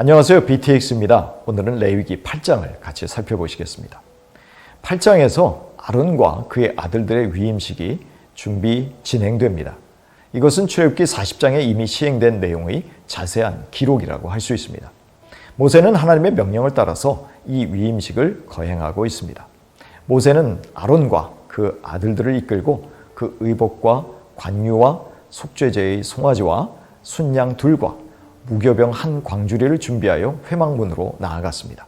안녕하세요. BTX입니다. 오늘은 레위기 8장을 같이 살펴보시겠습니다. 8장에서 아론과 그의 아들들의 위임식이 진행됩니다. 이것은 출애굽기 40장에 이미 시행된 내용의 자세한 기록이라고 할 수 있습니다. 모세는 하나님의 명령을 따라서 이 위임식을 거행하고 있습니다. 모세는 아론과 그 아들들을 이끌고 그 의복과 관유와 속죄제의 송아지와 순양 둘과 무교병 한 광주리를 준비하여 회막문으로 나아갔습니다.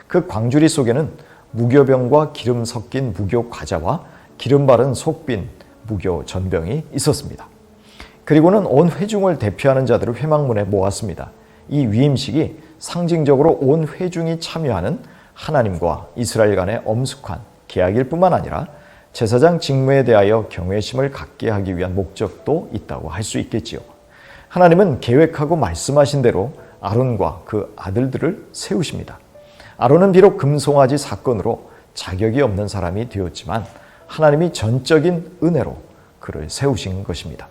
그 광주리 속에는 무교병과 기름 섞인 무교 과자와 기름 바른 속빈 무교 전병이 있었습니다. 그리고는 온 회중을 대표하는 자들을 회막문에 모았습니다. 이 위임식이 상징적으로 온 회중이 참여하는 하나님과 이스라엘 간의 엄숙한 계약일 뿐만 아니라 제사장 직무에 대하여 경외심을 갖게 하기 위한 목적도 있다고 할 수 있겠지요. 하나님은 계획하고 말씀하신 대로 아론과 그 아들들을 세우십니다. 아론은 비록 금송아지 사건으로 자격이 없는 사람이 되었지만 하나님이 전적인 은혜로 그를 세우신 것입니다.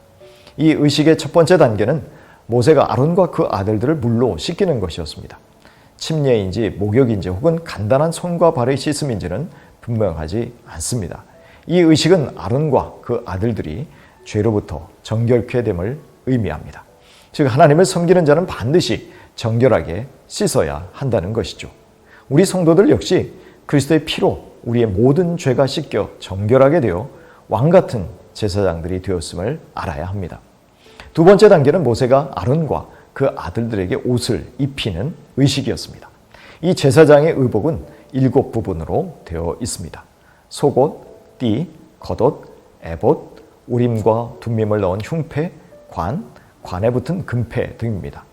이 의식의 첫 번째 단계는 모세가 아론과 그 아들들을 물로 씻기는 것이었습니다. 침례인지 목욕인지 혹은 간단한 손과 발의 씻음인지는 분명하지 않습니다. 이 의식은 아론과 그 아들들이 죄로부터 정결케 됨을 의미합니다. 즉 하나님을 섬기는 자는 반드시 정결하게 씻어야 한다는 것이죠. 우리 성도들 역시 그리스도의 피로 우리의 모든 죄가 씻겨 정결하게 되어 왕같은 제사장들이 되었음을 알아야 합니다. 두 번째 단계는 모세가 아론과 그 아들들에게 옷을 입히는 의식이었습니다. 이 제사장의 의복은 7부분으로 되어 있습니다. 속옷, 띠, 겉옷, 에봇, 우림과 둠밈을 넣은 흉패, 관에 붙은 금패 등입니다.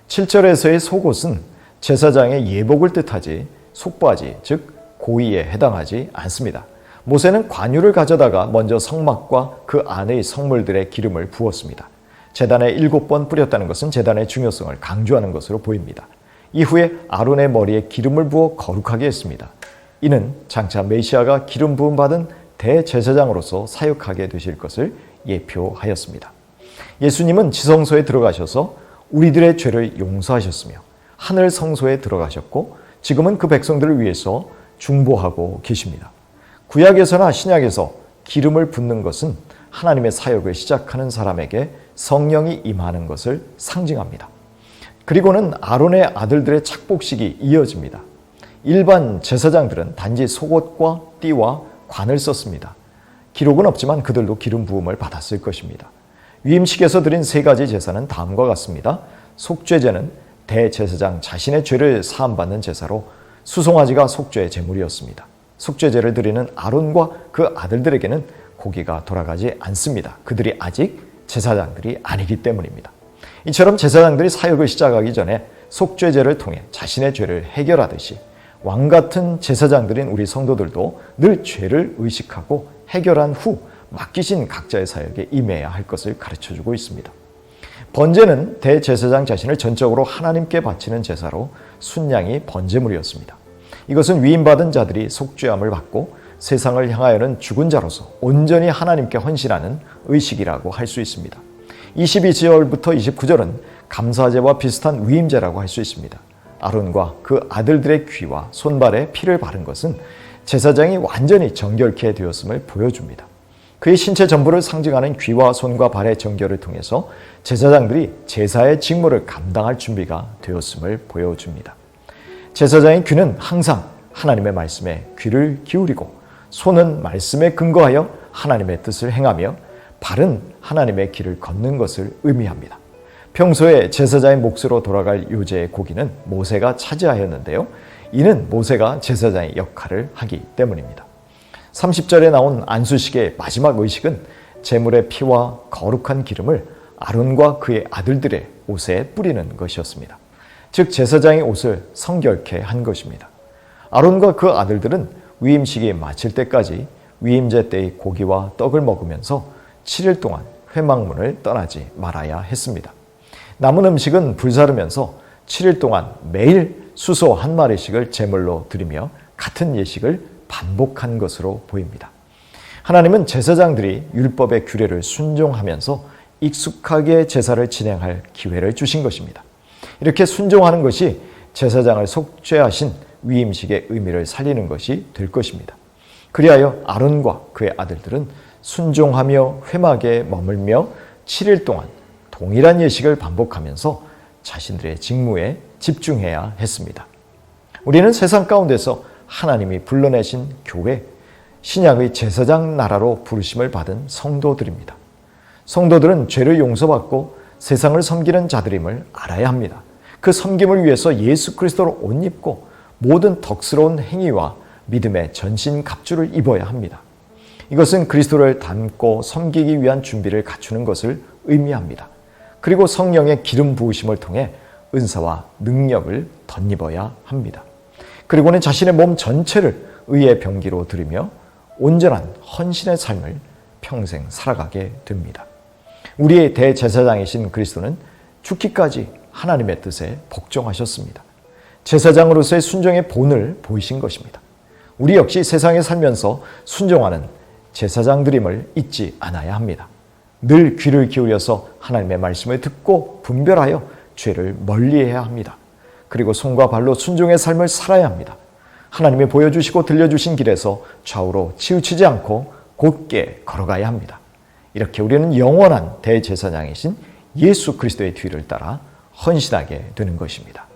7절에서의 속옷은 제사장의 예복을 뜻하지 속바지, 즉 고의에 해당하지 않습니다. 모세는 관유를 가져다가 먼저 성막과 그 안의 성물들의 기름을 부었습니다. 제단에 7번 뿌렸다는 것은 제단의 중요성을 강조하는 것으로 보입니다. 이후에 아론의 머리에 기름을 부어 거룩하게 했습니다. 이는 장차 메시아가 기름 부음 받은 대제사장으로서 사역하게 되실 것을 예표하였습니다. 예수님은 지성소에 들어가셔서 우리들의 죄를 용서하셨으며 하늘 성소에 들어가셨고 지금은 그 백성들을 위해서 중보하고 계십니다. 구약에서나 신약에서 기름을 붓는 것은 하나님의 사역을 시작하는 사람에게 성령이 임하는 것을 상징합니다. 그리고는 아론의 아들들의 착복식이 이어집니다. 일반 제사장들은 단지 속옷과 띠와 관을 썼습니다. 기록은 없지만 그들도 기름 부음을 받았을 것입니다. 위임식에서 드린 3가지 제사는 다음과 같습니다. 속죄제는 대제사장 자신의 죄를 사함받는 제사로 수송아지가 속죄의 제물이었습니다. 속죄제를 드리는 아론과 그 아들들에게는 고기가 돌아가지 않습니다. 그들이 아직 제사장들이 아니기 때문입니다. 이처럼 제사장들이 사역을 시작하기 전에 속죄제를 통해 자신의 죄를 해결하듯이 왕같은 제사장들인 우리 성도들도 늘 죄를 의식하고 해결한 후 맡기신 각자의 사역에 임해야 할 것을 가르쳐주고 있습니다. 번제는 대제사장 자신을 전적으로 하나님께 바치는 제사로 순양이 번제물이었습니다. 이것은 위임받은 자들이 속죄함을 받고 세상을 향하여는 죽은 자로서 온전히 하나님께 헌신하는 의식이라고 할 수 있습니다. 22절부터 29절은 감사제와 비슷한 위임제라고 할 수 있습니다. 아론과 그 아들들의 귀와 손발에 피를 바른 것은 제사장이 완전히 정결케 되었음을 보여줍니다. 그의 신체 전부를 상징하는 귀와 손과 발의 정결을 통해서 제사장들이 제사의 직무를 감당할 준비가 되었음을 보여줍니다. 제사장의 귀는 항상 하나님의 말씀에 귀를 기울이고 손은 말씀에 근거하여 하나님의 뜻을 행하며 발은 하나님의 길을 걷는 것을 의미합니다. 평소에 제사장의 몫으로 돌아갈 요제의 고기는 모세가 차지하였는데요. 이는 모세가 제사장의 역할을 하기 때문입니다. 30절에 나온 안수식의 마지막 의식은 제물의 피와 거룩한 기름을 아론과 그의 아들들의 옷에 뿌리는 것이었습니다. 즉 제사장의 옷을 성결케 한 것입니다. 아론과 그 아들들은 위임식이 마칠 때까지 위임제 때의 고기와 떡을 먹으면서 7일 동안 회막문을 떠나지 말아야 했습니다. 남은 음식은 불사르면서 7일 동안 매일 수소 1마리씩을 제물로 드리며 같은 예식을 반복한 것으로 보입니다. 하나님은 제사장들이 율법의 규례를 순종하면서 익숙하게 제사를 진행할 기회를 주신 것입니다. 이렇게 순종하는 것이 제사장을 속죄하신 위임식의 의미를 살리는 것이 될 것입니다. 그리하여 아론과 그의 아들들은 순종하며 회막에 머물며 7일 동안 동일한 예식을 반복하면서 자신들의 직무에 집중해야 했습니다. 우리는 세상 가운데서 하나님이 불러내신 교회, 신약의 제사장 나라로 부르심을 받은 성도들입니다. 성도들은 죄를 용서받고 세상을 섬기는 자들임을 알아야 합니다. 그 섬김을 위해서 예수 그리스도를 옷 입고 모든 덕스러운 행위와 믿음의 전신 갑주를 입어야 합니다. 이것은 그리스도를 닮고 섬기기 위한 준비를 갖추는 것을 의미합니다. 그리고 성령의 기름 부으심을 통해 은사와 능력을 덧입어야 합니다. 그리고는 자신의 몸 전체를 의의 병기로 들이며 온전한 헌신의 삶을 평생 살아가게 됩니다. 우리의 대제사장이신 그리스도는 죽기까지 하나님의 뜻에 복종하셨습니다. 제사장으로서의 순종의 본을 보이신 것입니다. 우리 역시 세상에 살면서 순종하는 제사장들임을 잊지 않아야 합니다. 늘 귀를 기울여서 하나님의 말씀을 듣고 분별하여 죄를 멀리해야 합니다. 그리고 손과 발로 순종의 삶을 살아야 합니다. 하나님이 보여주시고 들려주신 길에서 좌우로 치우치지 않고 곧게 걸어가야 합니다. 이렇게 우리는 영원한 대제사장이신 예수 그리스도의 뒤를 따라 헌신하게 되는 것입니다.